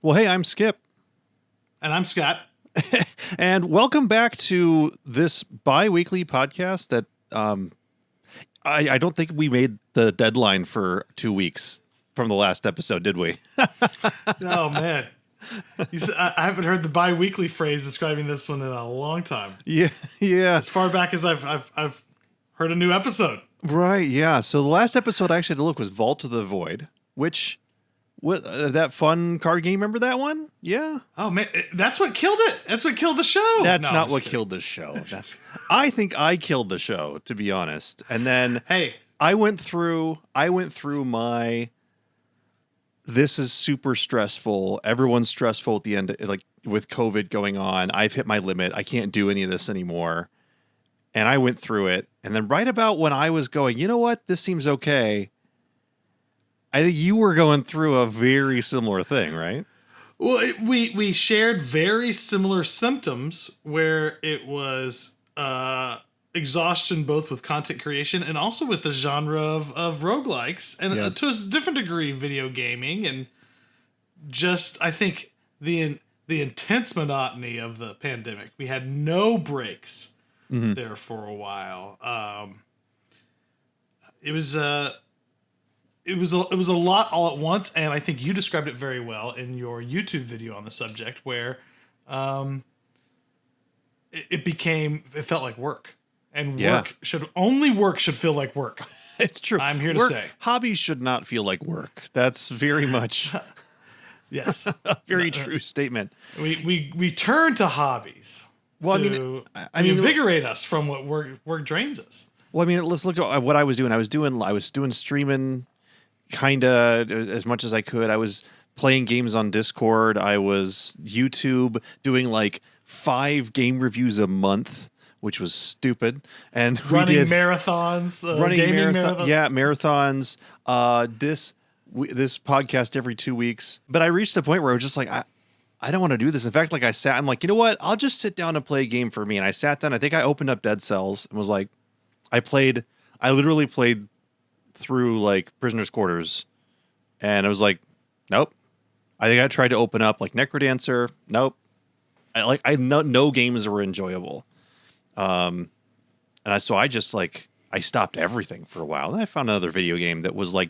Well, hey, I'm Skip. And I'm Scott. And welcome back to this bi-weekly podcast that I don't think we made the deadline for 2 weeks from the last episode, did we? Oh, man. I haven't heard the bi-weekly phrase describing this one in a long time. Yeah. As far back as I've heard a new episode. Right, yeah. So the last episode I actually had to look was Vault of the Void, which... that fun card game, remember that one? Yeah. Oh, man, that's what killed it. That's what killed the show. That's not what killed the show. I think I killed the show, to be honest. And then I went through my this is super stressful. Everyone's stressful at the end, like with COVID going on. I've hit my limit. I can't do any of this anymore. And I went through it. And then right about when I was going, you know what? This seems okay. I think you were going through a very similar thing, right? Well, we shared very similar symptoms where it was exhaustion both with content creation and also with the genre of roguelikes. And to a different degree, video gaming. And just, I think, the intense monotony of the pandemic. We had no breaks there for a while. It was a lot all at once, and I think you described it very well in your YouTube video on the subject, where it felt like work, and work should feel like work. It's true. I'm here to say hobbies should not feel like work. That's very much yes, a very true statement. We turn to hobbies. Well, to invigorate us from what work drains us. Well, I mean, let's look at what I was doing. I was doing streaming. Kind of as much as I could. I was playing games on Discord. I was YouTube doing like 5 game reviews a month, which was stupid. And running marathons, marathons. This podcast every 2 weeks. But I reached a point where I was just like, I don't want to do this. In fact, like I'm like, you know what? I'll just sit down and play a game for me. And I sat down. I think I opened up Dead Cells and was like, I literally played through like Prisoner's Quarters, and I was like, nope. I think I tried to open up like Necrodancer. Nope. I know no games were enjoyable. I stopped everything for a while. And I found another video game that was like,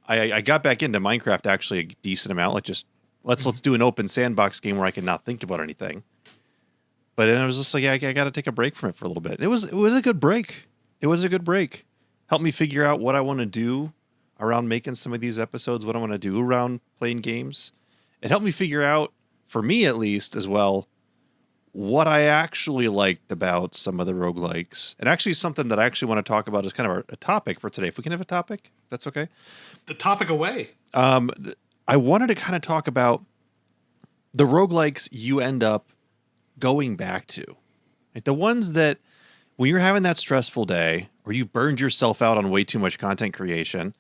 I got back into Minecraft actually a decent amount. Like just let's do an open sandbox game where I can not think about anything. But then I was just like, I got to take a break from it for a little bit. It was a good break. It was a good break. Helped me figure out what I want to do around making some of these episodes, what I want to do around playing games. It helped me figure out, for me at least as well, what I actually liked about some of the roguelikes. And actually something that I actually want to talk about is kind of a topic for today. If we can have a topic, that's okay. The topic away. I wanted to kind of talk about the roguelikes you end up going back to. Like the ones that when you're having that stressful day or you burned yourself out on way too much content creation,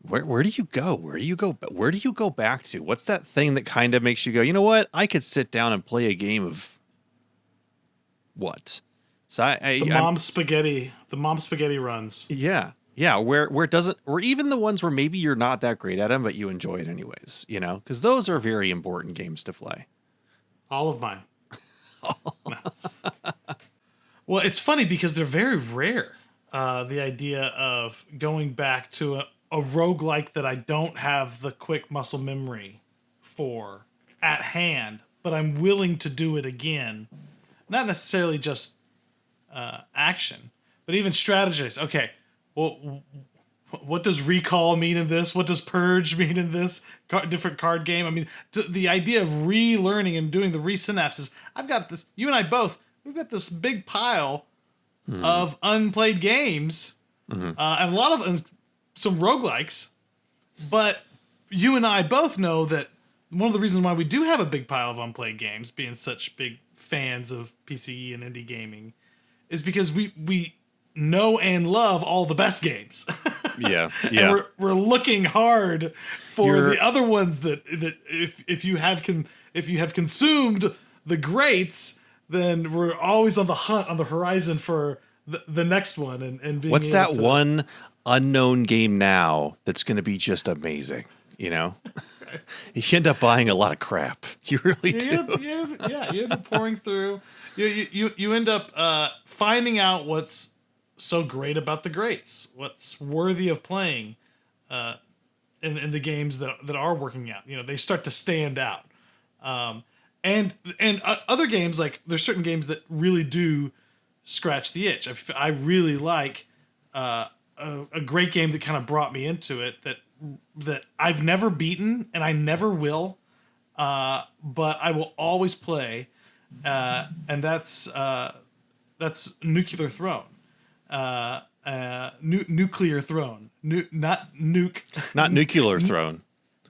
where do you go? Where do you go back to? What's that thing that kind of makes you go, you know what? I could sit down and play a game of what? So the mom spaghetti runs. Yeah. Yeah. Where it doesn't, or even the ones where maybe you're not that great at them, but you enjoy it anyways, you know, because those are very important games to play. All of mine. No. Well, it's funny because they're very rare. The idea of going back to a roguelike that I don't have the quick muscle memory for at hand, but I'm willing to do it again. Not necessarily just action, but even strategies. Okay, well, what does recall mean in this? What does purge mean in this different card game? I mean, the idea of relearning and doing the resynapses. I've got this. You and I both. We've got this big pile of unplayed games, and a lot of some roguelikes. But you and I both know that one of the reasons why we do have a big pile of unplayed games, being such big fans of PCE and indie gaming, is because we know and love all the best games. Yeah. And we're looking hard for the other ones that if you have consumed the greats, then we're always on the hunt on the horizon for the next one and being what's that one unknown game now that's going to be just amazing? You know, you end up buying a lot of crap. You really do. You end up pouring through. You end up finding out what's so great about the greats, what's worthy of playing in the games that are working out. You know, they start to stand out. And other games, like there's certain games that really do scratch the itch. I really like a great game that kind of brought me into it that I've never beaten and I never will, but I will always play, and that's Nuclear Throne. Nuclear Throne. Not nuke. Not Nuclear Throne.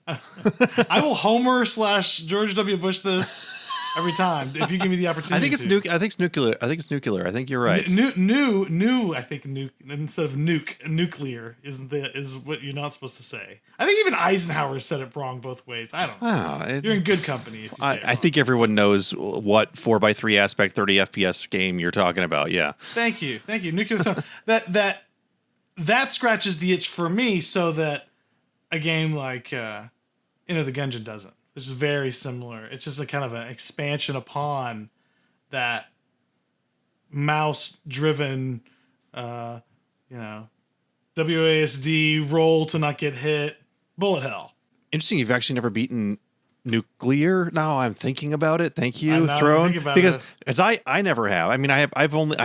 I will Homer / George W. Bush this every time if you give me the opportunity. I think it's nuke. I think it's nuclear. I think it's nuclear. I think you're right. New. I think nuke instead of nuke. Nuclear is what you're not supposed to say. I think even Eisenhower said it wrong both ways. I don't know. You're in good company if you say it wrong. I think everyone knows what 4x3 aspect 30 FPS game you're talking about. Yeah. Thank you. Nuclear Throne. That scratches the itch for me, so that a game like Enter the Gungeon doesn't. It's just very similar. It's just a kind of an expansion upon that mouse-driven, WASD, roll to not get hit, bullet hell. Interesting. You've actually never beaten Nuclear. Now I'm thinking about it. Thank you, I'm Throne. thinking about Because it. as I never have. I mean, I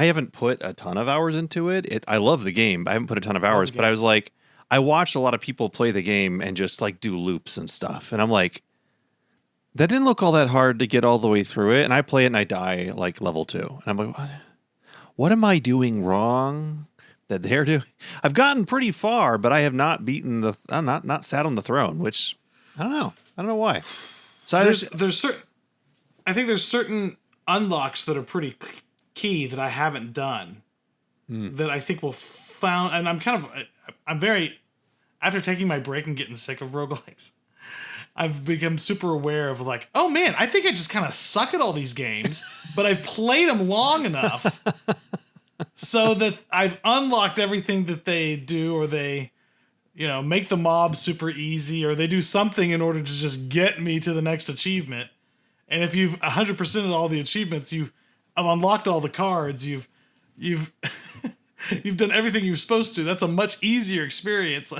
haven't put a ton of hours into it. I love the game. I haven't put a ton of hours, but I was like, I watched a lot of people play the game and just like do loops and stuff. And I'm like, that didn't look all that hard to get all the way through it. And I play it and I die like level 2. And I'm like, what am I doing wrong that they're doing? I've gotten pretty far, but I have not beaten I'm not sat on the throne, which I don't know. I don't know why. So I think there's certain unlocks that are pretty key that I haven't done that I think will found, and I'm very, after taking my break and getting sick of roguelikes, I've become super aware of like, oh man, I think I just kind of suck at all these games, but I've played them long enough so that I've unlocked everything that they do, or they, make the mob super easy, or they do something in order to just get me to the next achievement. And if you've 100%ed all the achievements, you've unlocked all the cards, you've you've done everything you're supposed to. That's a much easier experience.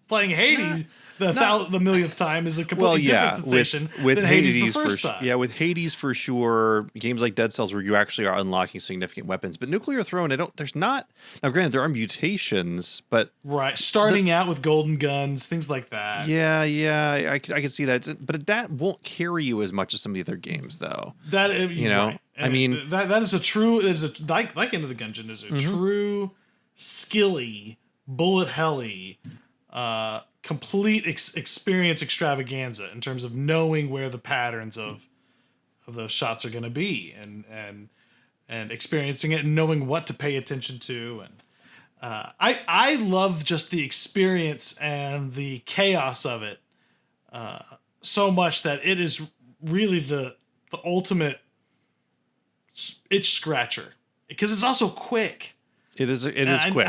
Playing Hades the millionth time is a completely different sensation with than Hades the first time. Yeah, with Hades for sure. Games like Dead Cells where you actually are unlocking significant weapons. But Nuclear Throne, there's not. Now, granted, there are mutations, but right, starting out with golden guns, things like that. Yeah, I can see that. But that won't carry you as much as some of the other games, though. Right. I mean, that is a true. It is a like Enter the Gungeon is a true skilly, bullet helly, complete experience extravaganza in terms of knowing where the patterns of those shots are going to be, and experiencing it and knowing what to pay attention to. And I love just the experience and the chaos of it so much that it is really the ultimate itch scratcher, because it's also quick. It is quick.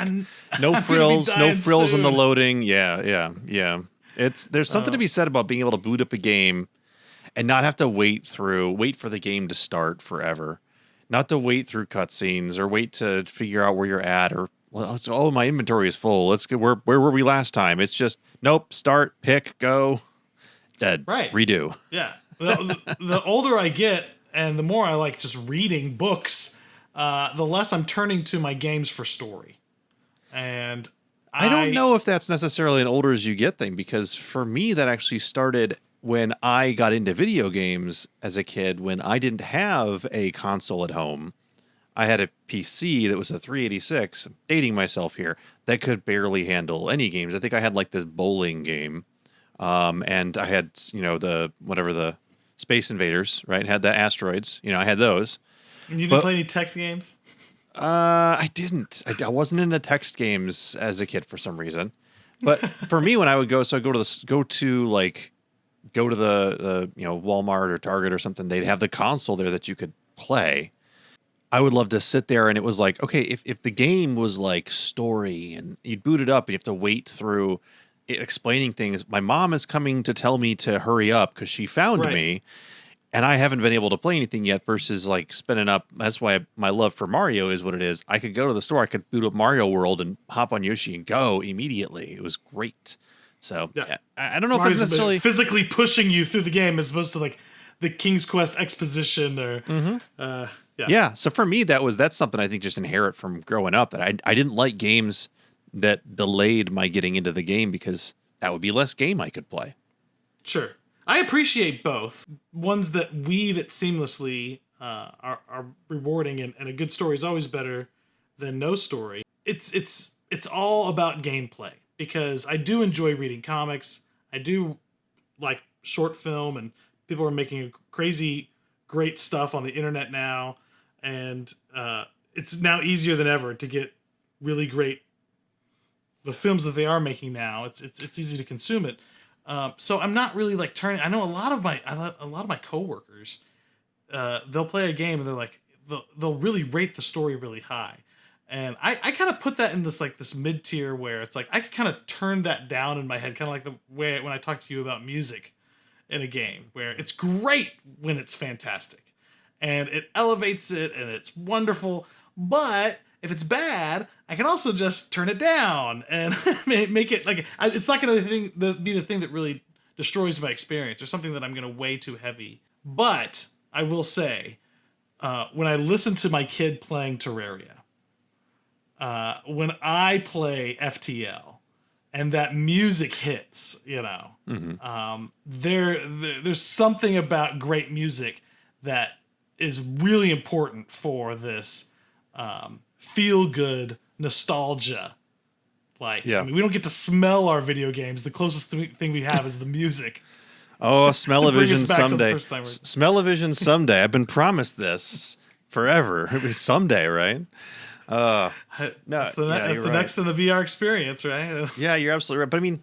No frills in the loading. Yeah. There's something to be said about being able to boot up a game and not have to wait for the game to start forever. Not to wait through cutscenes or wait to figure out where you're at, or my inventory is full. Let's go. Where were we last time? It's just nope. Start, pick, go, dead. Right. Redo. Yeah. The older I get, and the more I like just reading books, the less I'm turning to my games for story. And I don't know if that's necessarily an older as you get thing, because for me, that actually started when I got into video games as a kid, when I didn't have a console at home. I had a PC that was a 386, I'm dating myself here, that could barely handle any games. I think I had like this bowling game. And I had, the Space Invaders, right? Had the asteroids, I had those. And you didn't play any text games? I didn't. I wasn't into text games as a kid for some reason. But for me, when I would go, so I'd go to the Walmart or Target or something, they'd have the console there that you could play. I would love to sit there, and it was like, okay, if the game was like story and you'd boot it up and you have to wait through explaining things. My mom is coming to tell me to hurry up because she found Right. me, and I haven't been able to play anything yet. Versus like spinning up. That's why my love for Mario is what it is. I could go to the store, I could boot up Mario World and hop on Yoshi and go immediately. It was great. So Yeah. I don't know if it's Mario's necessarily physically pushing you through the game as opposed to like the King's Quest exposition or Yeah, so for me, that's something I think just inherent from growing up, that I didn't like games that delayed my getting into the game because that would be less game I could play. Sure. I appreciate both. Ones that weave it seamlessly are rewarding, and a good story is always better than no story. It's all about gameplay, because I do enjoy reading comics. I do like short film, and people are making crazy great stuff on the internet now, and it's now easier than ever to get really great the films that they are making now. It's easy to consume it. So I'm not really like turning. I know a lot of my coworkers, they'll play a game and they're like they'll really rate the story really high, and I kind of put that in this mid tier where it's like I could kind of turn that down in my head, kind of like the way when I talk to you about music in a game, where it's great when it's fantastic and it elevates it and it's wonderful, but if it's bad, I can also just turn it down and make it like it's not going to be the thing that really destroys my experience or something that I'm going to weigh too heavy. But I will say, when I listen to my kid playing Terraria, when I play FTL, and that music hits, there's something about great music that is really important for this feel good nostalgia. Like, Yeah. I mean, we don't get to smell our video games. The closest thing we have is the music. Oh, smell-o-vision someday. Smell Smell-o-vision someday. I've been promised this forever. Someday, right? No, that's the next in the VR experience, right? Yeah, you're absolutely right. But I mean,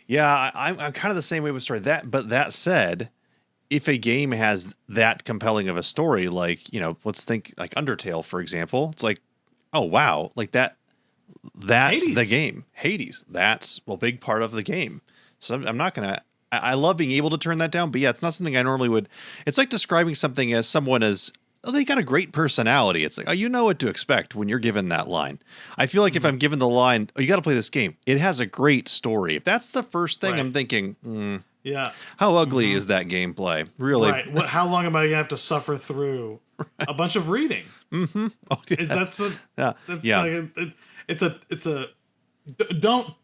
yeah, I'm kind of the same way with story. But that said, if a game has that compelling of a story, like, let's think like Undertale, for example, it's like, oh wow, like that's Hades. the game. Hades, that's a big part of the game. So I'm not gonna. I love being able to turn that down, but yeah, it's not something I normally would. It's like describing something as someone as, oh, they got a great personality. It's like, oh, you know what to expect when you're given that line. I feel like if I'm given the line, oh, you got to play this game, it has a great story. If that's the first thing, I'm thinking, yeah, how ugly is that gameplay? Really? Right. How long am I gonna have to suffer through a bunch of reading? Mm-hmm. Oh, yeah. Is that the? Yeah. That's Yeah. Like it's a don't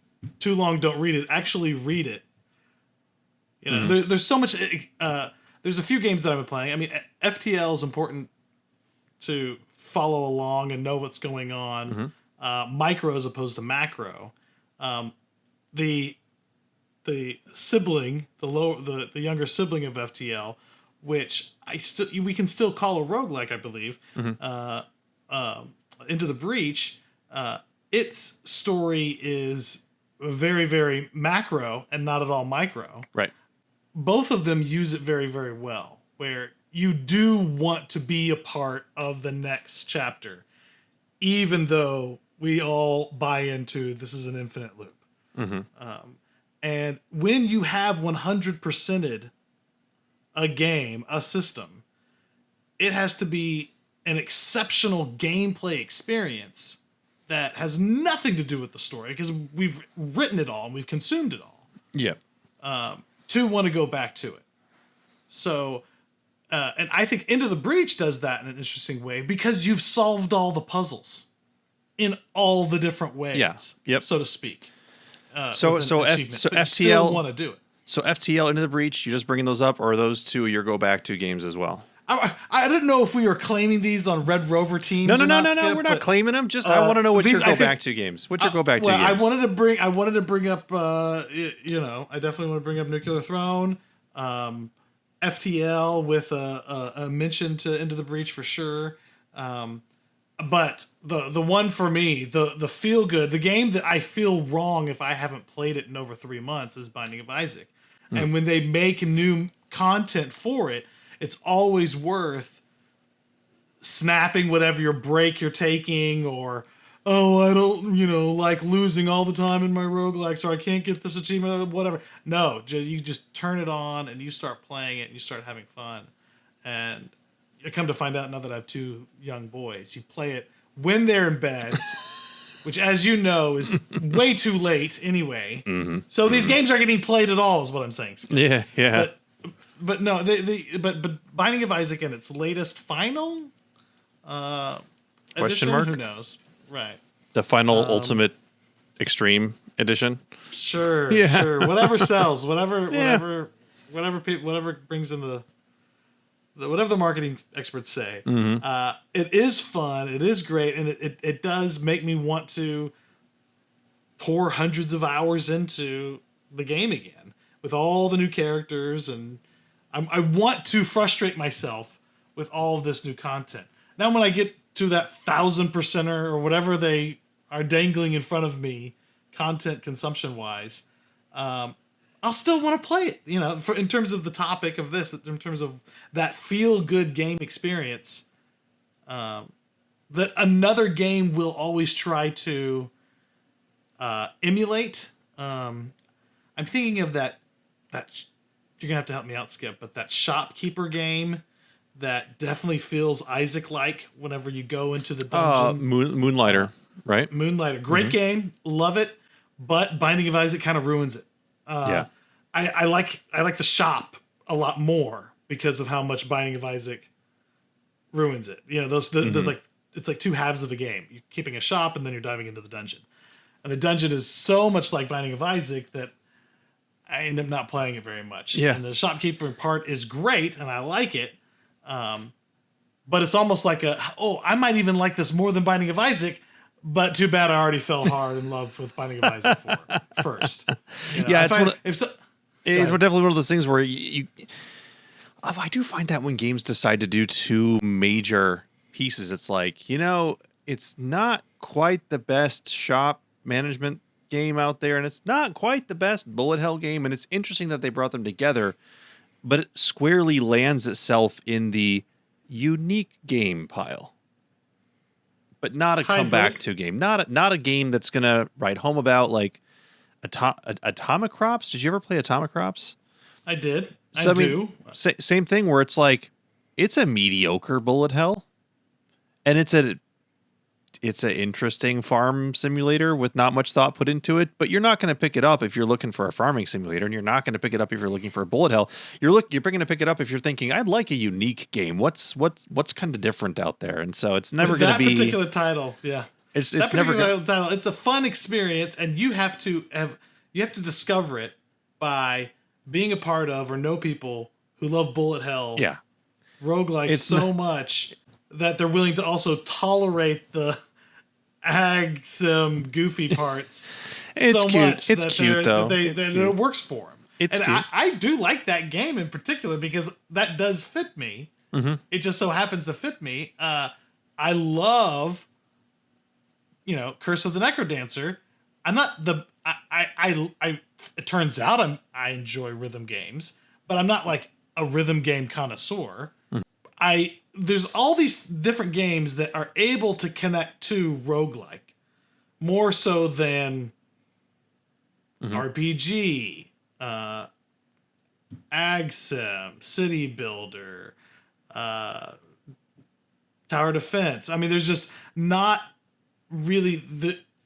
too long. Don't read it. Actually, read it. There's so much. There's a few games that I've been playing. I mean, FTL is important to follow along and know what's going on. Micro as opposed to macro. The sibling, the younger sibling of FTL, which we can still call a roguelike, I believe. Into the Breach, its story is very, very macro and not at all micro. Right. Both of them use it very, very well, where you do want to be a part of the next chapter, even though we all buy into this is an infinite loop. And when you have 100%ed a game, a system, it has to be an exceptional gameplay experience that has nothing to do with the story, because we've written it all and we've consumed it all. Yeah. To want to go back to it. So, and I think Into the Breach does that in an interesting way, because you've solved all the puzzles in all the different ways, so to speak. So FTL still want to do it. So FTL, Into the Breach, you just bringing those up, or are those two your go back to games as well? I didn't know if we were claiming these on Red Rover teams. No. Skip, We're not claiming them. Just I want to know what your go back to games. What's your go back to games? I wanted to bring up. I definitely want to bring up Nuclear Throne, FTL with a mention to Into the Breach for sure. But the one for me, the feel good, the game that I feel wrong if I haven't played it in over 3 months is Binding of Isaac. And when they make new content for it, it's always worth snapping whatever your break you're taking, or oh, I don't, like losing all the time in my roguelikes, or I can't get this achievement, or whatever. No, you just turn it on and you start playing it and you start having fun. And I come to find out now that I have two young boys, you play it when they're in bed, which, as you know, is way too late anyway. Mm-hmm. So these games aren't getting played at all, is what I'm saying. Yeah, yeah. But no, but Binding of Isaac and its latest final Question edition, mark? who knows? Right. The final ultimate extreme edition. Sure, Yeah. sure. Whatever sells, Yeah. whatever brings in whatever the marketing experts say. Mm-hmm. It is fun. It is great, and it does make me want to pour hundreds of hours into the game again with all the new characters, and I want to frustrate myself with all of this new content. Now, when I get to that 1000%er or whatever they are dangling in front of me, content consumption wise, I'll still want to play it. In terms of the topic of this, in terms of that feel good game experience, that another game will always try to emulate. I'm thinking of that. You're gonna have to help me out, Skip. But that shopkeeper game that definitely feels Isaac-like whenever you go into the dungeon. Moonlighter, right? Moonlighter, great game, love it. But Binding of Isaac kind of ruins it. Yeah. I like the shop a lot more because of how much Binding of Isaac ruins it. It's like two halves of a game. You're keeping a shop and then you're diving into the dungeon. And the dungeon is so much like Binding of Isaac that I end up not playing it very much. Yeah. And the shopkeeper part is great and I like it. But it's almost like I might even like this more than Binding of Isaac, but too bad I already fell hard in love with Binding of Isaac first. Yeah, it's definitely one of those things where I do find that when games decide to do two major pieces, it's like, it's not quite the best shop management game out there, and it's not quite the best bullet hell game, and it's interesting that they brought them together, but it squarely lands itself in the unique game pile. But not a comeback to game. Not a game that's gonna write home about, like Atomic Crops. Did you ever play Atomic Crops? I did. I do. Same thing where it's like, it's a mediocre bullet hell, and it's an interesting farm simulator with not much thought put into it. But you're not going to pick it up if you're looking for a farming simulator, and you're not going to pick it up if you're looking for a bullet hell. You're going to pick it up if you're thinking, I'd like a unique game. What's kind of different out there? And so it's never going to be that particular title. Yeah, it's never title. It's a fun experience, and you have to discover it by being a part of or know people who love bullet hell. Yeah, roguelikes so much that they're willing to also tolerate the some goofy parts. It's so cute. Much it's that cute though. It works for them. It's cute. I do like that game in particular because that does fit me. Mm-hmm. It just so happens to fit me. I love, Curse of the Necrodancer. I'm not the I it turns out I enjoy rhythm games, but I'm not like a rhythm game connoisseur. Mm-hmm. There's all these different games that are able to connect to roguelike more so than RPG, Ag Sim, City Builder, Tower Defense. I mean, there's just not really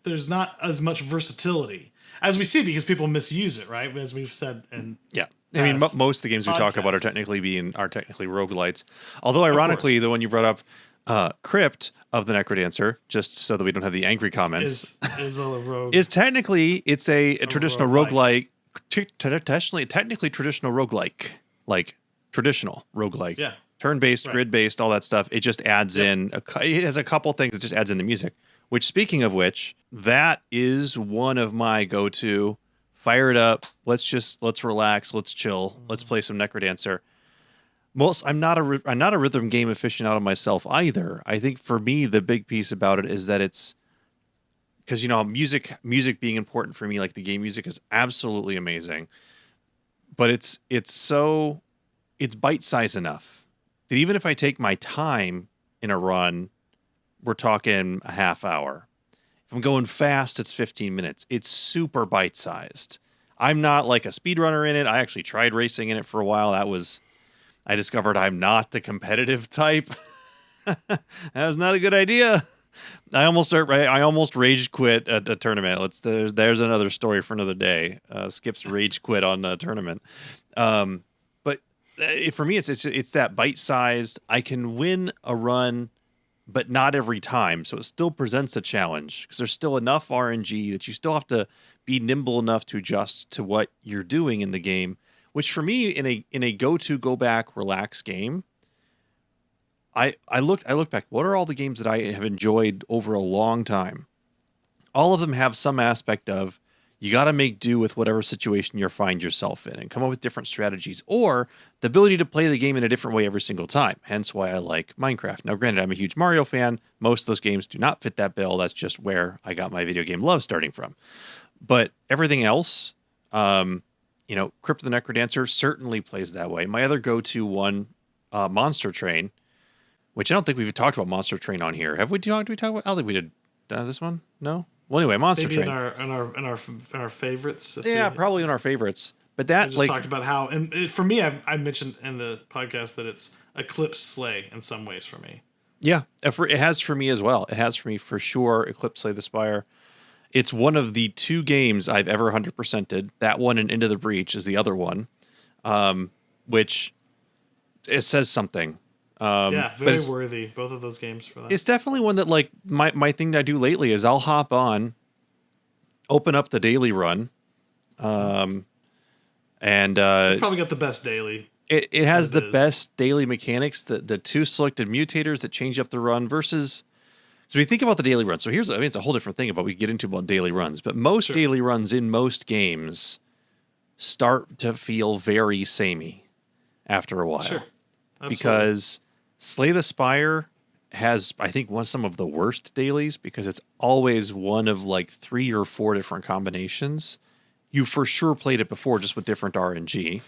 there's not as much versatility as we see because people misuse it, right? As we've said, and yeah. I mean, most of the games we talk about are technically roguelites. Although, ironically, the one you brought up, Crypt of the Necrodancer, just so that we don't have the angry comments, is a rogue. Is technically it's a traditional roguelike. Technically traditional roguelike, like traditional roguelike. Yeah. Turn-based, grid-based, all that stuff. It just adds in. It has a couple things. It just adds in the music. Which, speaking of which, that is one of my go-to. Fire it up. Let's relax. Let's chill. Let's play some Necrodancer. I'm not a rhythm game aficionado myself either. I think for me the big piece about it is that it's because music being important for me, like the game music is absolutely amazing, but it's bite-sized enough that even if I take my time in a run, we're talking a half hour. If I'm going fast, it's 15 minutes. It's super bite-sized. I'm not like a speedrunner in it. I actually tried racing in it for a while. I discovered I'm not the competitive type. That was not a good idea. I almost rage quit at a tournament. There's another story for another day. Skip's rage quit on a tournament. But for me, it's that bite-sized. I can win a run, but not every time. So it still presents a challenge because there's still enough RNG that you still have to be nimble enough to adjust to what you're doing in the game. Which for me, in a go back, relax game, I looked back. What are all the games that I have enjoyed over a long time? All of them have some aspect of you got to make do with whatever situation you find yourself in and come up with different strategies, or the ability to play the game in a different way every single time. Hence why I like Minecraft. Now, granted, I'm a huge Mario fan. Most of those games do not fit that bill. That's just where I got my video game love starting from. But everything else, Crypt the Necrodancer certainly plays that way. My other go-to one, Monster Train, which I don't think we've talked about Monster Train on here. Have we talked? I don't think we did this one. No. Well, anyway, Monster Maybe Train. in our favorites. Yeah, probably in our favorites. But that I just talked about how, and for me, I mentioned in the podcast that it's Eclipse Slay in some ways for me. Yeah, it has for me as well. It has for me for sure. Eclipse Slay the Spire. It's one of the 2 games I've ever 100%ed. That one and Into the Breach is the other one, which it says something. Very worthy, both of those games for that. It's definitely one that, like, my thing that I do lately is I'll hop on, open up the daily run, and it's probably got the best daily. It has the best daily mechanics. The 2 selected mutators that change up the run versus. So we think about the daily run. So it's a whole different thing about we get into about daily runs, but most daily runs in most games start to feel very samey after a while. Sure. Absolutely. Because Slay the Spire has, I think, some of the worst dailies because it's always one of like 3 or 4 different combinations. You for sure played it before, just with different RNG.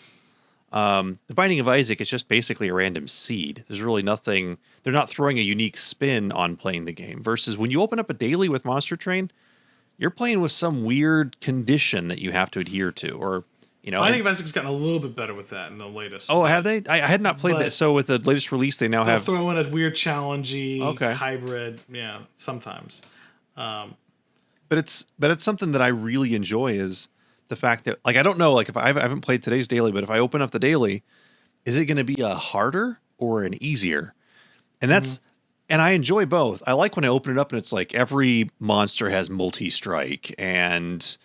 The Binding of Isaac is just basically a random seed. There's really nothing. They're not throwing a unique spin on playing the game. Versus when you open up a daily with Monster Train, you're playing with some weird condition that you have to adhere to, or Binding of Isaac's gotten a little bit better with that in the latest. Oh, have they? I had not played that. So with the latest release, they now have throw in a weird challengey hybrid. Yeah, sometimes. But it's something that I really enjoy is the fact that, like, I don't know, like, if I haven't played today's daily, but if I open up the daily, is it going to be a harder or an easier? And that's and I enjoy both. I like when I open it up and it's like every monster has multi-strike and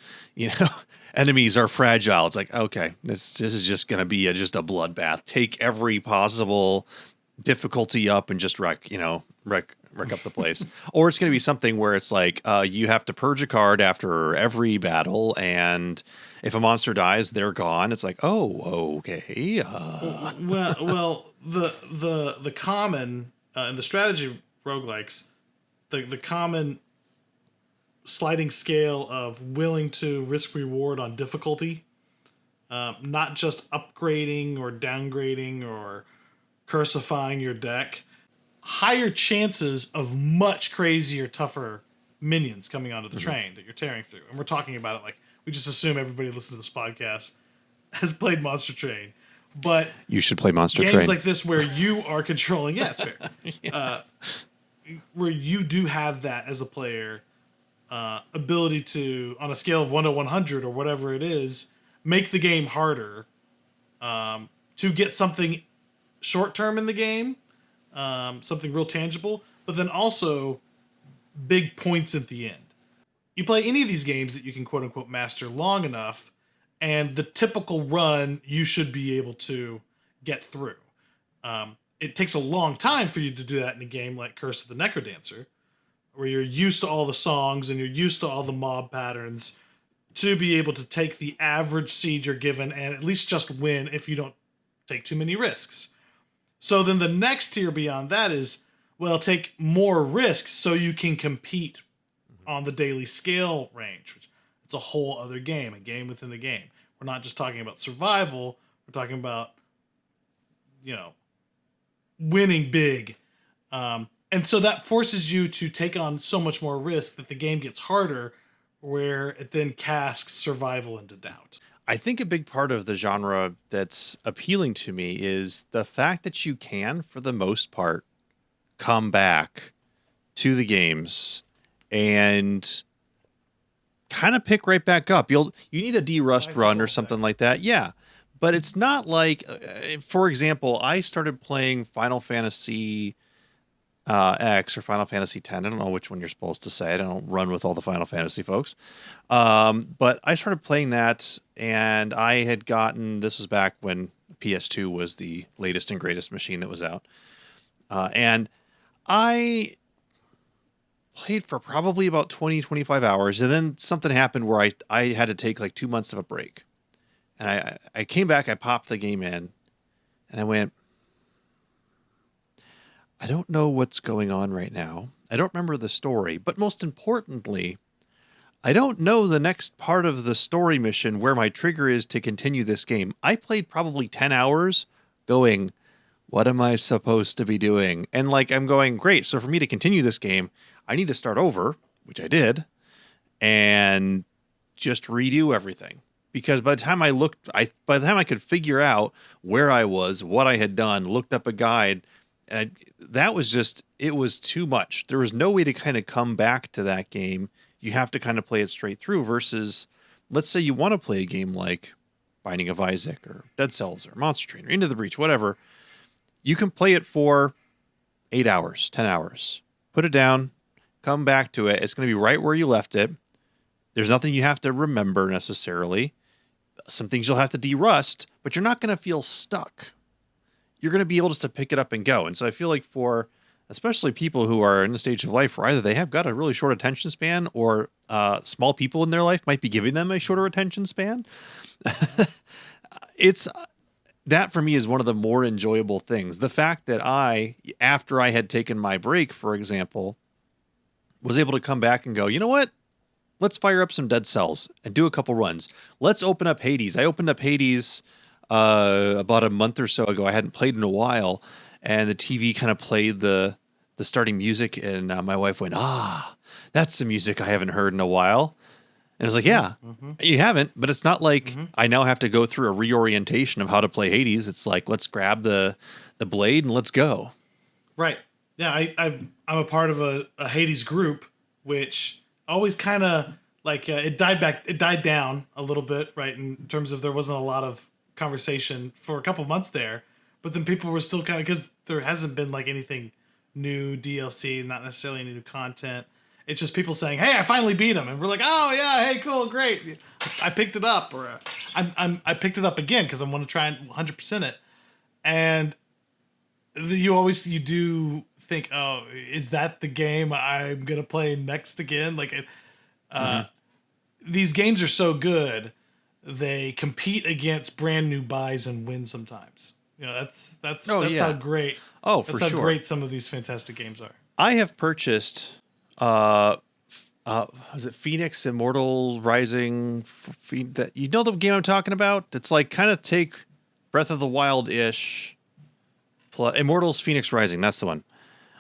enemies are fragile. It's like, okay, this is just going to be just a bloodbath. Take every possible difficulty up and just wreck up the place. Or it's going to be something where it's like you have to purge a card after every battle, and if a monster dies, they're gone. It's like, oh, okay. Well, the common in the strategy roguelikes, the common sliding scale of willing to risk reward on difficulty, not just upgrading or downgrading or cursifying your deck. Higher chances of much crazier, tougher minions coming onto the train that you're tearing through. And we're talking about it like we just assume everybody listening to this podcast has played Monster Train. But you should play Monster Train. Games like this where you are controlling, yeah, it's fair. Where you do have that as a player, ability to, on a scale of 1 to 100 or whatever it is, make the game harder to get something short term in the game. Something real tangible, but then also big points at the end. You play any of these games that you can quote unquote master long enough, and the typical run you should be able to get through. It takes a long time for you to do that in a game like Curse of the Necrodancer, where you're used to all the songs and you're used to all the mob patterns to be able to take the average seed you're given and at least just win if you don't take too many risks. So then the next tier beyond that is, well, take more risks so you can compete on the daily scale range, which it's a whole other game, a game within the game. We're not just talking about survival. We're talking about, winning big. And And so that forces you to take on so much more risk that the game gets harder, where it then casts survival into doubt. I think a big part of the genre that's appealing to me is the fact that you can, for the most part, come back to the games and kind of pick right back up. You need a derust run or something like that. Yeah. But it's not like, for example, I started playing Final Fantasy X or Final Fantasy X. I don't know which one you're supposed to say. I don't run with all the Final Fantasy folks. But I started playing that, and I had gotten, this was back when PS2 was the latest and greatest machine that was out. And I played for probably about 20, 25 hours. And then something happened where I had to take like 2 months of a break. And I came back, I popped the game in, and I went, I don't know what's going on right now. I don't remember the story. But most importantly, I don't know the next part of the story mission where my trigger is to continue this game. I played probably 10 hours going, what am I supposed to be doing? And like, I'm going, great. So for me to continue this game, I need to start over, which I did, and just redo everything. Because by the time by the time I could figure out where I was, what I had done, looked up a guide, that was just, it was too much. There was no way to kind of come back to that game. You have to kind of play it straight through versus, let's say you want to play a game like Binding of Isaac or Dead Cells or Monster Train or Into the Breach, whatever. You can play it for 8 hours, 10 hours. Put it down, come back to it. It's going to be right where you left it. There's nothing you have to remember necessarily. Some things you'll have to derust, but you're not going to feel stuck. You're going to be able just to pick it up and go. And so I feel like for especially people who are in a stage of life where either they have got a really short attention span or small people in their life might be giving them a shorter attention span. That for me is one of the more enjoyable things. The fact that after I had taken my break, for example, was able to come back and go, you know what? Let's fire up some Dead Cells and do a couple runs. Let's open up Hades. I opened up Hades about a month or so ago. I hadn't played in a while, and the TV kind of played the starting music, and my wife went, that's the music I haven't heard in a while. And I was like, yeah, you haven't, but it's not like I now have to go through a reorientation of how to play Hades. It's like, let's grab the blade and let's go. Right. Yeah, I'm a part of a Hades group, which always kind of like it died down a little bit, right? In terms of there wasn't a lot of conversation for a couple months there, but then people were still kind of, because there hasn't been like anything new DLC, not necessarily any new content. It's just people saying, "Hey, I finally beat him," and we're like, "Oh yeah, hey, cool, great, I picked it up," or I picked it up again because I want to try and 100% it. And you do think, "Oh, is that the game I'm gonna play next again?" Like, these games are so good, they compete against brand new buys and win sometimes. You know, that's how great. Oh, for that's sure. how great some of these fantastic games are. I have purchased, was it Phoenix Immortal Rising? That, you know the game I'm talking about? It's like kind of take Breath of the Wild-ish. Immortals Phoenix Rising, that's the one.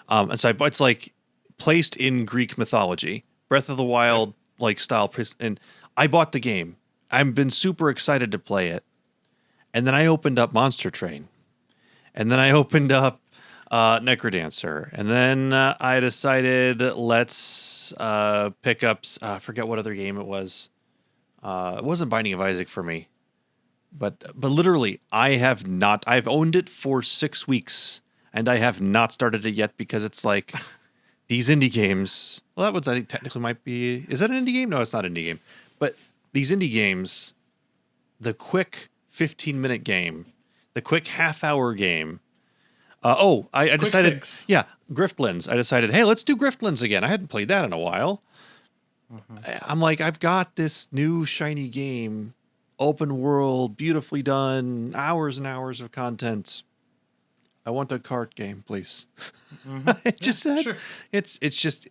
And so it's like placed in Greek mythology. Breath of the Wild like style. And I bought the game. I've been super excited to play it. And then I opened up Monster Train. And then I opened up Necrodancer. And then I decided let's pick up, I forget what other game it was. It wasn't Binding of Isaac for me. But literally, I've owned it for 6 weeks, and I have not started it yet because it's like these indie games. Well, that was, I think, technically might be, is that an indie game? No, it's not an indie game. But these indie games, the quick 15-minute game, the quick half-hour game. I decided, fix. Yeah, Griftlands. I decided, hey, let's do Griftlands again. I hadn't played that in a while. I'm like, I've got this new shiny game, open world, beautifully done, hours and hours of content. I want a cart game, please. It just said, sure. It's just,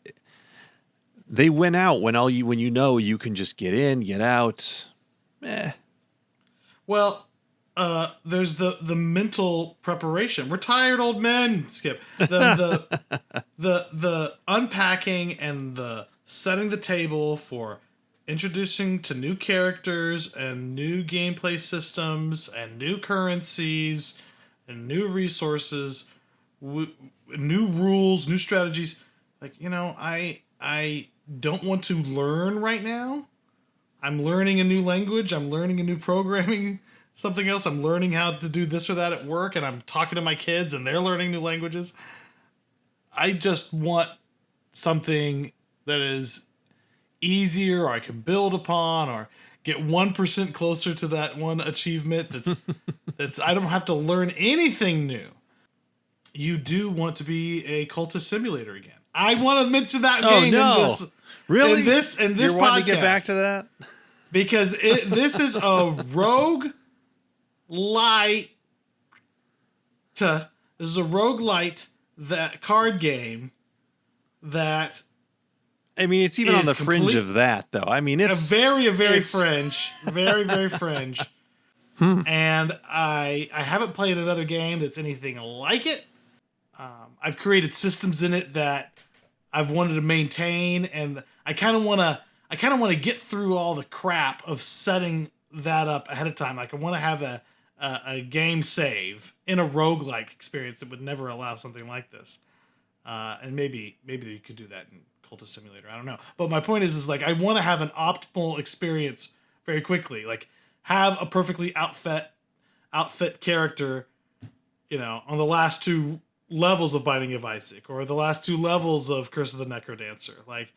they went out when you know you can just get in, get out. Well, there's the mental preparation. We're tired old men, Skip. The the unpacking and the setting the table for introducing to new characters and new gameplay systems and new currencies and new resources, new rules, new strategies. Like, I don't want to learn right now. I'm learning a new language. I'm learning a new programming, something else. I'm learning how to do this or that at work, and I'm talking to my kids, and they're learning new languages. I just want something that is easier, or I can build upon, or get 1% closer to that one achievement. That's I don't have to learn anything new. You do want to be a cultist simulator again. I want to mention that game in this. Really? In this You're podcast. wanting to get back to that? Because this is a roguelite. This is a roguelite that card game that. I mean, it's even on the fringe of that, though. I mean, it's very fringe, very fringe. And I haven't played another game that's anything like it. I've created systems in it that I've wanted to maintain, and I kind of want to get through all the crap of setting that up ahead of time. Like, I want to have a game save in a roguelike experience that would never allow something like this. And maybe you could do that in Cultist Simulator. I don't know. But my point is like, I want to have an optimal experience very quickly. Like, have a perfectly outfit character, on the last 2 levels of Binding of Isaac, or the last 2 levels of Curse of the Necrodancer. Like,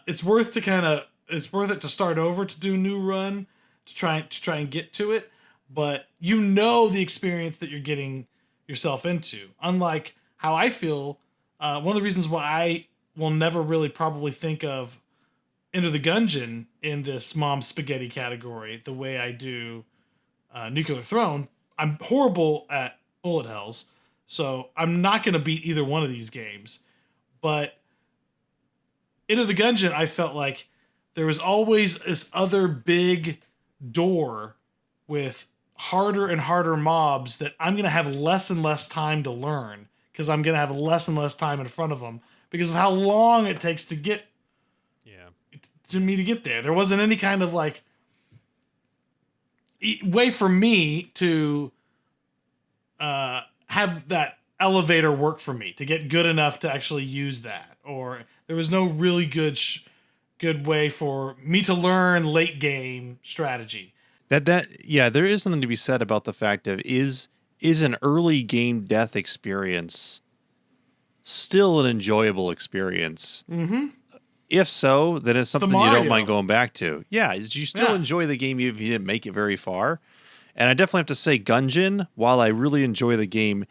it's worth it to start over to do a new run to try and get to it, but the experience that you're getting yourself into. Unlike how I feel, one of the reasons why I will never really probably think of Enter the Gungeon in this mom spaghetti category the way I do Nuclear Throne. I'm horrible at bullet hells, so I'm not going to beat either one of these games. But Enter the Gungeon, I felt like there was always this other big door with harder and harder mobs that I'm going to have less and less time to learn, because I'm going to have less and less time in front of them because of how long it takes to get there. There wasn't any kind of like way for me to have that elevator work for me to get good enough to actually use that, or there was no really good way for me to learn late game strategy. There is something to be said about the fact of is an early game death experience still an enjoyable experience? Mm-hmm. If so, then it's something you don't mind going back to. Yeah, you still enjoy the game even if you didn't make it very far. And I definitely have to say, Gungeon, while I really enjoy the game,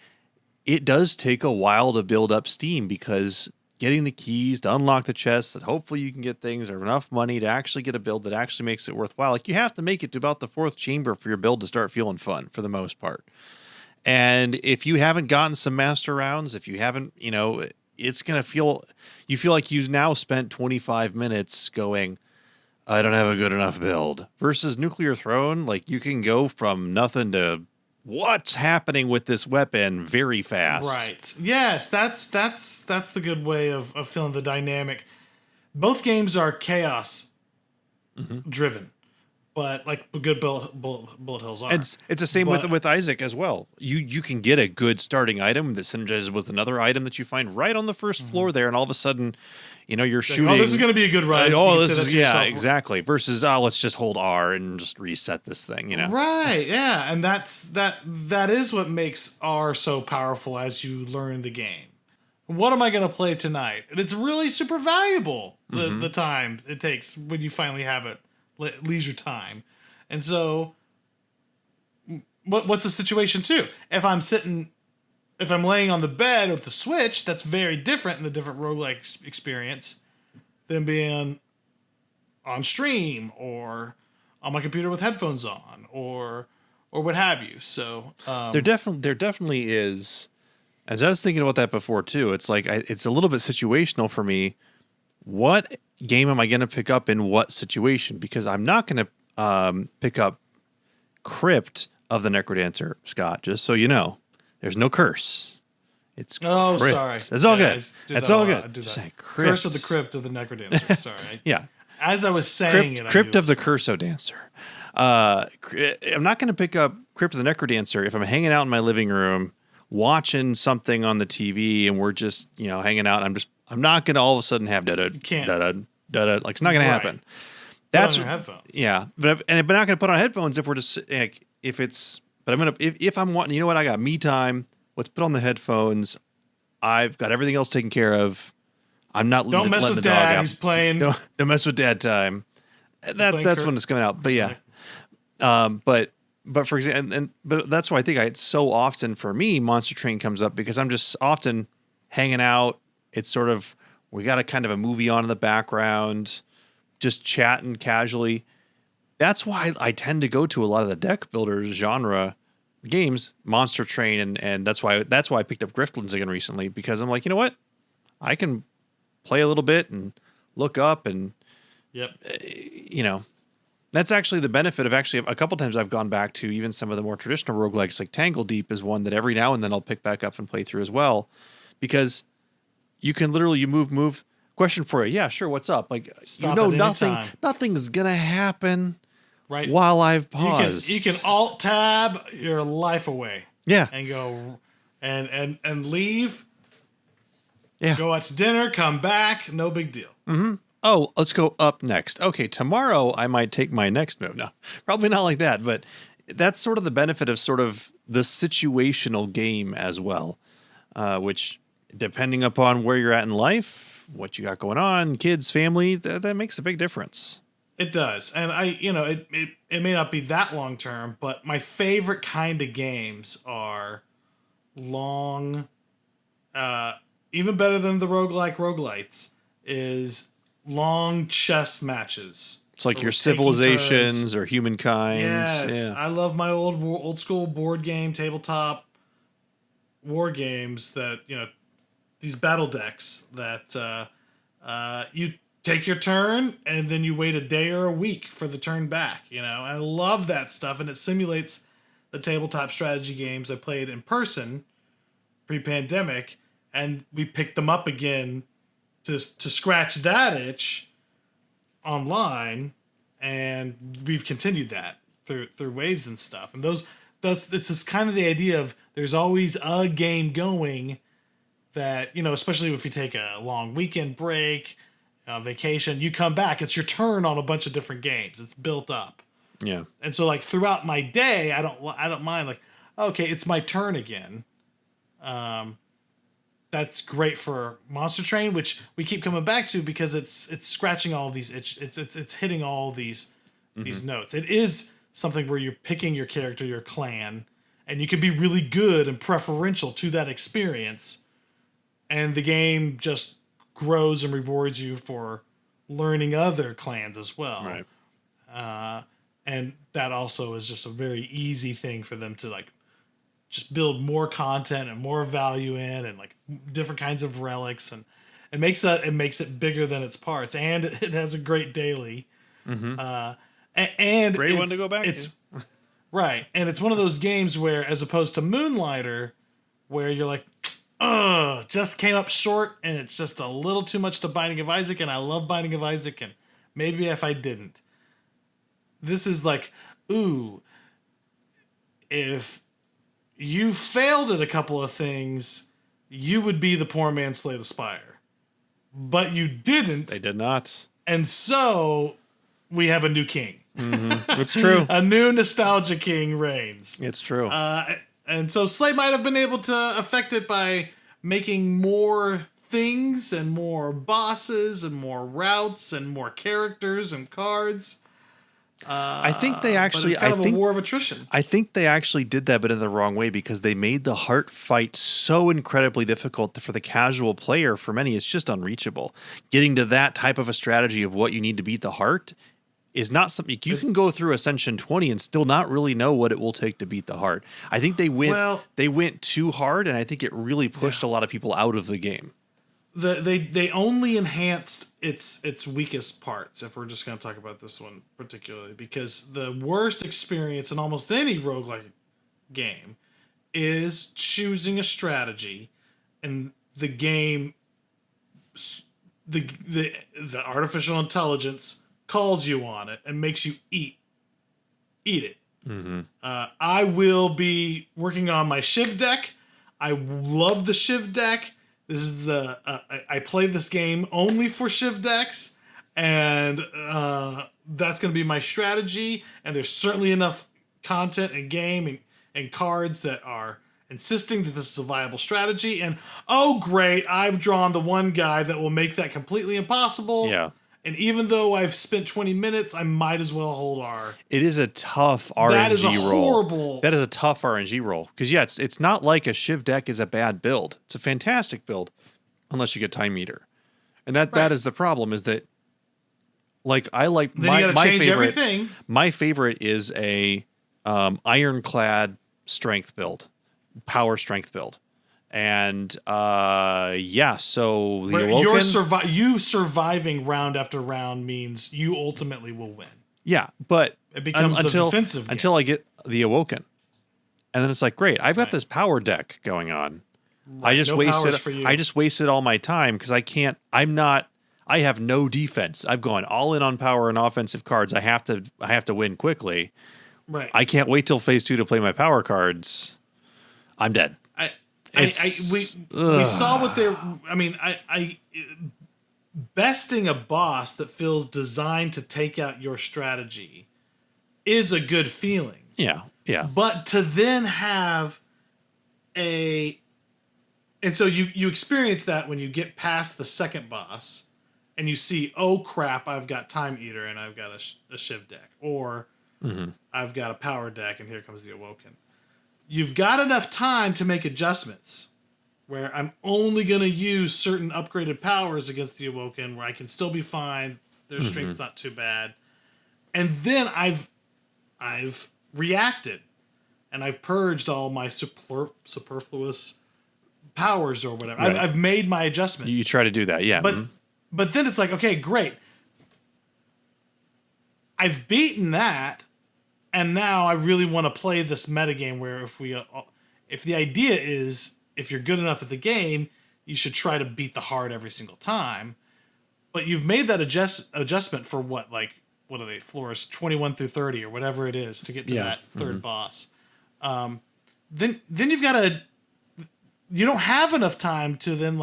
it does take a while to build up steam, because getting the keys to unlock the chests that hopefully you can get things, or enough money to actually get a build that actually makes it worthwhile. Like, you have to make it to about the 4th chamber for your build to start feeling fun for the most part. And if you haven't gotten some master rounds, if you haven't, it's going to you feel like you've now spent 25 minutes going, I don't have a good enough build. Versus Nuclear Throne, like, you can go from nothing to what's happening with this weapon very fast. Right. Yes, that's the good way of feeling the dynamic. Both games are chaos driven, but like good bullet hells are. It's the same with Isaac as well. You can get a good starting item that synergizes with another item that you find right on the first floor there, and all of a sudden, you're shooting. Oh, this is going to be a good run. Exactly. Versus, let's just hold R and just reset this thing. Right. Yeah, and that is what makes R so powerful as you learn the game. What am I going to play tonight? And it's really super valuable the time it takes when you finally have it. Leisure time. And so what's the situation too? If I'm laying on the bed with the Switch, that's very different in a different roguelike experience than being on stream or on my computer with headphones on or what have you. So there definitely is, as I was thinking about that before too, it's like it's a little bit situational for me. What game am I going to pick up in what situation? Because I'm not going to pick up Crypt of the Necrodancer, Scott, just so you know. There's no curse. It's Oh, crypt. sorry. It's all Yeah, good. I do It's that a all lot. I good. do Just that. say Curse of the crypt. Crypt of the Necrodancer. Sorry. Yeah. As I was saying it, I Crypt knew of the it was Curso Dancer. I'm not going to pick up Crypt of the Necrodancer if I'm hanging out in my living room watching something on the TV and we're just, hanging out. I'm not going to all of a sudden have da da can't. da da da. Like, it's not going to happen. Put on your headphones. Yeah, but I'm not going to put on headphones if we're just like if it's. But I'm gonna if I'm wanting. You know what? I got me time. Let's put on the headphones. I've got everything else taken care of. I'm not Don't mess letting with the dog Dad. out. He's playing. Don't mess with Dad time. That's when it's coming out. But yeah, but for example, but that's why I think it's so often for me Monster Train comes up because I'm just often hanging out. It's sort of we got a kind of a movie on in the background, just chatting casually. That's why I tend to go to a lot of the deck builders genre games, Monster Train, and that's why I picked up Griftlands again recently because I'm like, you know what, I can play a little bit and look up and that's actually the benefit of actually a couple times I've gone back to even some of the more traditional roguelikes like Tangle Deep is one that every now and then I'll pick back up and play through as well because you can literally move. Question for you, yeah, sure. What's up? Like Stop at any time. Nothing's gonna happen. Right. While I've paused. You can alt tab your life away. Yeah. And go and leave. Yeah. Go out to dinner, come back, no big deal. Mm-hmm. Oh, let's go up next. Okay, tomorrow I might take my next move. No, probably not like that, but that's sort of the benefit of sort of the situational game as well, which depending upon where you're at in life, what you got going on, kids, family, that makes a big difference. It does. And it may not be that long term, but my favorite kind of games are long, even better than the roguelites, is long chess matches. It's like your Civilizations or Humankind. Yes. Yeah. I love my old school board game, tabletop war games that, these battle decks that you take your turn and then you wait a day or a week for the turn back. I love that stuff, and it simulates the tabletop strategy games I played in person pre-pandemic, and we picked them up again to scratch that itch online, and we've continued that through waves and stuff. And it's just kind of the idea of there's always a game going that, especially if you take a long weekend break, vacation, you come back, it's your turn on a bunch of different games. It's built up. Yeah. And so like throughout my day, I don't mind like, okay, it's my turn again. That's great for Monster Train, which we keep coming back to because it's scratching all of these it's hitting all these notes. It is something where you're picking your character, your clan, and you can be really good and preferential to that experience. And the game just grows and rewards you for learning other clans as well. Right. And that also is just a very easy thing for them to like just build more content and more value in, and like different kinds of relics, and it makes it bigger than its parts, and it has a great daily. Mm-hmm. And great one to go back to. Right, and it's one of those games where, as opposed to Moonlighter, where you're like, just came up short, and it's just a little too much to Binding of Isaac, and I love Binding of Isaac, and maybe if I didn't. This is like, if you failed at a couple of things, you would be the poor man slay the spire. But you didn't. They did not. And so we have a new king. Mm-hmm. It's true. A new nostalgia king reigns. It's true. And so Slay might have been able to affect it by making more things and more bosses and more routes and more characters and cards. I think they actually. But it's kind of a war of attrition. I think they actually did that, but in the wrong way, because they made the heart fight so incredibly difficult for the casual player. For many, it's just unreachable. Getting to that type of a strategy of what you need to beat the heart is not something you can go through Ascension 20 and still not really know what it will take to beat the heart. I think they went too hard, and I think it really pushed a lot of people out of the game. They only enhanced its weakest parts, if we're just going to talk about this one particularly, because the worst experience in almost any roguelike game is choosing a strategy and the game, the artificial intelligence calls you on it and makes you eat it. I will be working on my Shiv deck. I love the Shiv deck. This is I play this game only for Shiv decks, and that's going to be my strategy. And there's certainly enough content and game and cards that are insisting that this is a viable strategy. And oh great, I've drawn the one guy that will make that completely impossible. Yeah. And even though I've spent 20 minutes, I might as well hold R. It is a tough RNG roll. That is a horrible. That is a tough RNG roll. Because, yeah, it's not like a Shiv deck is a bad build. It's a fantastic build, unless you get Time Eater. And that is the problem, is that, like, I like then you gotta change everything. My favorite is a ironclad strength build, power strength build. And so the Awoken, you surviving round after round means you ultimately will win. Yeah, but it becomes a defensive game. until I get the Awoken, and then it's like, great, I've got this power deck going on. Right, I just wasted all my time because I have no defense. I've gone all in on power and offensive cards. I have to win quickly. Right. I can't wait till phase 2 to play my power cards. I'm dead. We saw what they're. I mean, besting a boss that feels designed to take out your strategy is a good feeling. Yeah, yeah. But to then have and so you experience that when you get past the second boss, and you see, oh crap, I've got Time Eater and I've got a Shiv deck, or I've got a power deck and here comes the Awoken. You've got enough time to make adjustments where I'm only going to use certain upgraded powers against the Awoken where I can still be fine. Their strength's not too bad. And then I've reacted and I've purged all my superfluous powers or whatever. Right. I've made my adjustment. You try to do that, yeah. But then it's like, okay, great. I've beaten that. And now I really want to play this metagame where if the idea is if you're good enough at the game, you should try to beat the hard every single time. But you've made that adjustment for what are they, floors 21 through 30 or whatever it is to get to that third boss. Then you've got you don't have enough time to then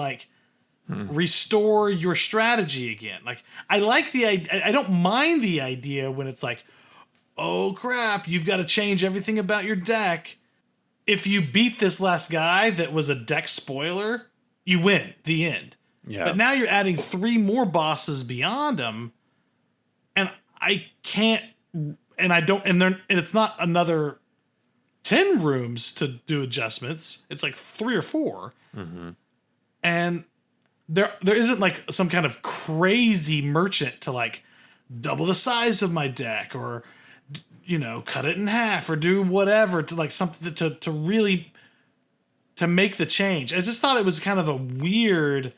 restore your strategy again. Like I like I don't mind the idea when it's like, oh crap, you've got to change everything about your deck. If you beat this last guy that was a deck spoiler, you win, the end. Yeah. But now you're adding 3 more bosses beyond him, and I can't, and I don't, and it's not another 10 rooms to do adjustments. It's like 3 or 4. And there isn't some kind of crazy merchant to double the size of my deck or cut it in half or do whatever to something to really to make the change. I just thought it was kind of a weird,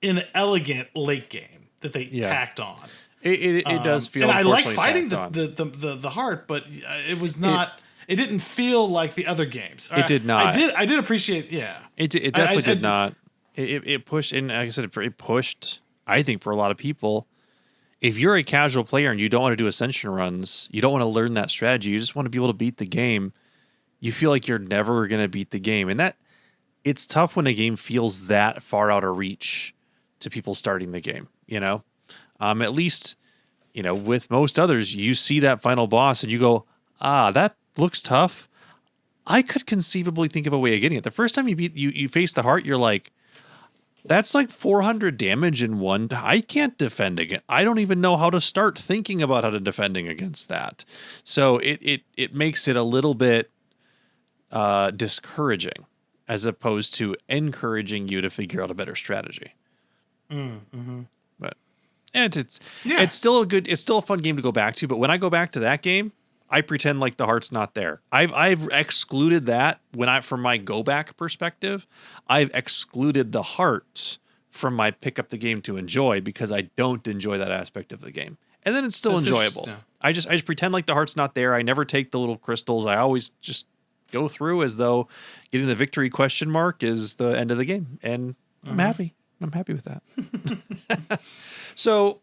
inelegant late game that they tacked on. It does feel. And I like fighting the heart, but it was not. It didn't feel like the other games. It did not. I did appreciate. Yeah. It definitely did not. It pushed, and like I said, it pushed. I think for a lot of people. If you're a casual player and you don't want to do ascension runs, you don't want to learn that strategy, you just want to be able to beat the game, you feel like you're never going to beat the game. And it's tough when a game feels that far out of reach to people starting the game, At least, with most others, you see that final boss and you go, that looks tough. I could conceivably think of a way of getting it. The first time you face the heart, you're like, that's 400 damage in one. I can't defend against. I don't even know how to start thinking about how to defending against that. So it makes it a little bit discouraging as opposed to encouraging you to figure out a better strategy. But it's still a fun game to go back to. But when I go back to that game, I pretend like the heart's not there. I've excluded that from my go back perspective. I've excluded the heart from my pick up the game to enjoy because I don't enjoy that aspect of the game. And then it's still enjoyable. I just pretend like the heart's not there. I never take the little crystals. I always just go through as though getting the victory question mark is the end of the game. And I'm happy. I'm happy with that. So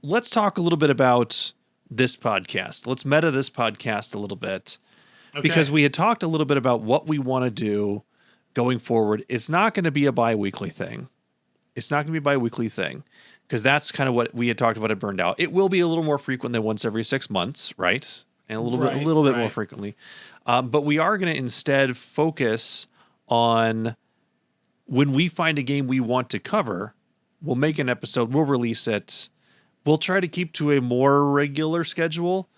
let's talk a little bit about this podcast. Let's meta this podcast a little bit. Because we had talked a little bit about what we want to do going forward. It's not going to be a bi-weekly thing. It's not going to be a bi-weekly thing because that's kind of what we had talked about at Burned Out. It will be a little more frequent than once every 6 months, right? And a little bit more frequently. But we are going to instead focus on when we find a game we want to cover, we'll make an episode, we'll release it. We'll try to keep to a more regular schedule.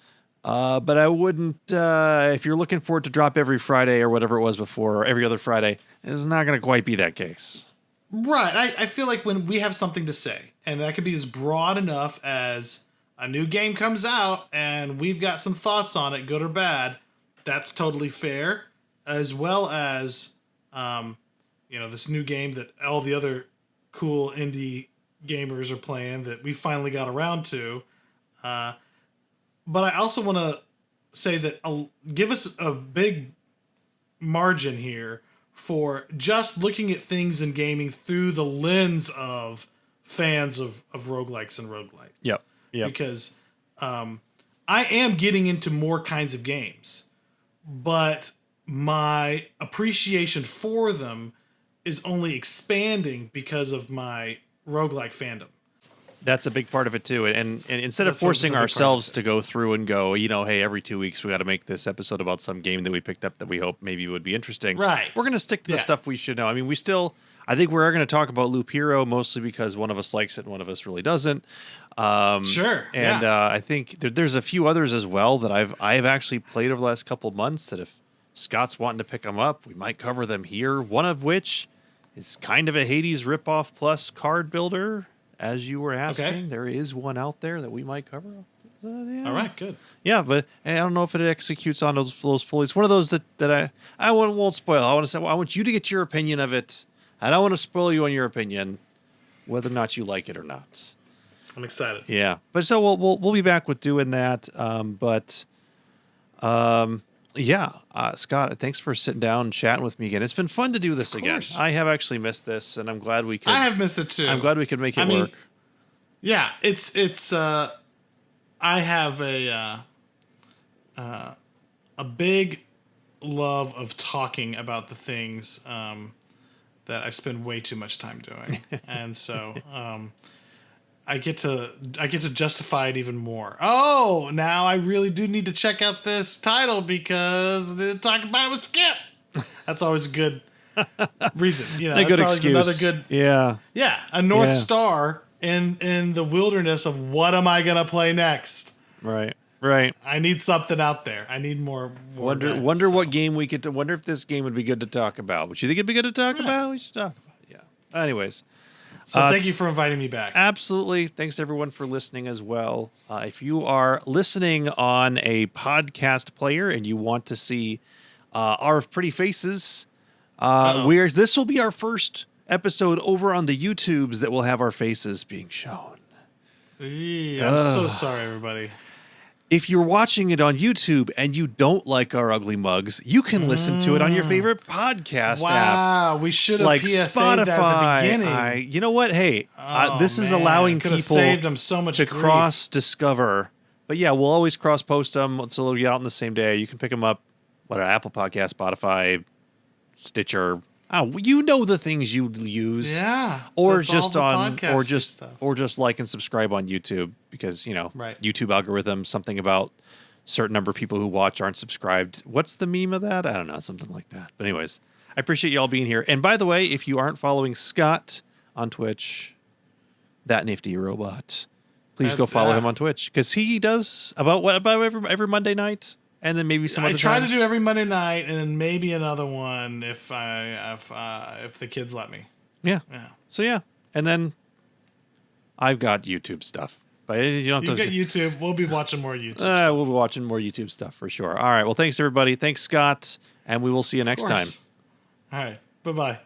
But I wouldn't, if you're looking for it to drop every Friday or whatever it was before, or every other Friday, it's not going to quite be that case. Right. I feel like when we have something to say, and that could be as broad enough as a new game comes out and we've got some thoughts on it, good or bad, that's totally fair, as well as, this new game that all the other cool indie gamers are playing that we finally got around to. But I also want to say that give us a big margin here for just looking at things in gaming through the lens of fans of roguelikes and roguelites. Yep. Because I am getting into more kinds of games, but my appreciation for them is only expanding because of my roguelike fandom. That's a big part of it too. And instead of forcing ourselves to go through and go, hey, every 2 weeks we got to make this episode about some game that we picked up that we hope maybe would be interesting. Right. We're going to stick to the stuff we should know. I mean, I think we're going to talk about Loop Hero mostly because one of us likes it and one of us really doesn't. Sure. And I think there's a few others as well that I've actually played over the last couple of months that if Scott's wanting to pick them up, we might cover them here. One of which is kind of a Hades ripoff plus card builder. As you were asking, there is one out there that we might cover. All right, good. Yeah, but I don't know if it executes on those fully. It's one of those that I won't spoil. I want to say, I want you to get your opinion of it. I don't want to spoil you on your opinion, whether or not you like it or not. I'm excited. Yeah, but so we'll be back with doing that. Scott, thanks for sitting down and chatting with me again. It's been fun to do this again. I have actually missed this, and I'm glad we could. I have missed it too. I'm glad we could make it work. Yeah, it's. I have a big love of talking about the things that I spend way too much time doing, and so I get to justify it even more. Oh, now I really do need to check out this title because I didn't talk about it with Skip. That's always a good reason. A good excuse. Another good, yeah, a North Star in the wilderness of what am I gonna play next? Right. I need something out there. I need more. Wonder what game we could. Wonder if this game would be good to talk about. Would you think it'd be good to talk about? We should talk about it. Yeah. Anyways. So thank you for inviting me back. Absolutely. Thanks everyone for listening as well. If you are listening on a podcast player and you want to see our pretty faces, this will be our first episode over on the YouTubes that will have our faces being shown. Yeah, I'm so sorry, everybody. If you're watching it on YouTube and you don't like our ugly mugs, you can listen to it on your favorite podcast app. Wow, we should have like Spotify Spotify. at the beginning. You know what? Hey, this is allowing people saved them so much to grief. cross-discover. But yeah, we'll always cross-post them, so they'll be out on the same day. You can pick them up, Apple Podcast, Spotify, Stitcher. You know the things you use. Yeah. Or just like and subscribe on YouTube because, YouTube algorithm, something about certain number of people who watch aren't subscribed. What's the meme of that? I don't know, something like that. But anyways, I appreciate y'all being here. And by the way, if you aren't following Scott on Twitch, ThatNiftyRobot, please go follow him on Twitch because he does about every Monday night. And then maybe some other times. I try to do every Monday night, and then maybe another one if the kids let me. Yeah. So and then I've got YouTube stuff, but you don't have to. You got YouTube. We'll be watching more YouTube. We'll be watching more YouTube stuff for sure. All right. Well, thanks everybody. Thanks Scott, and we will see you next time. All right. Bye-bye.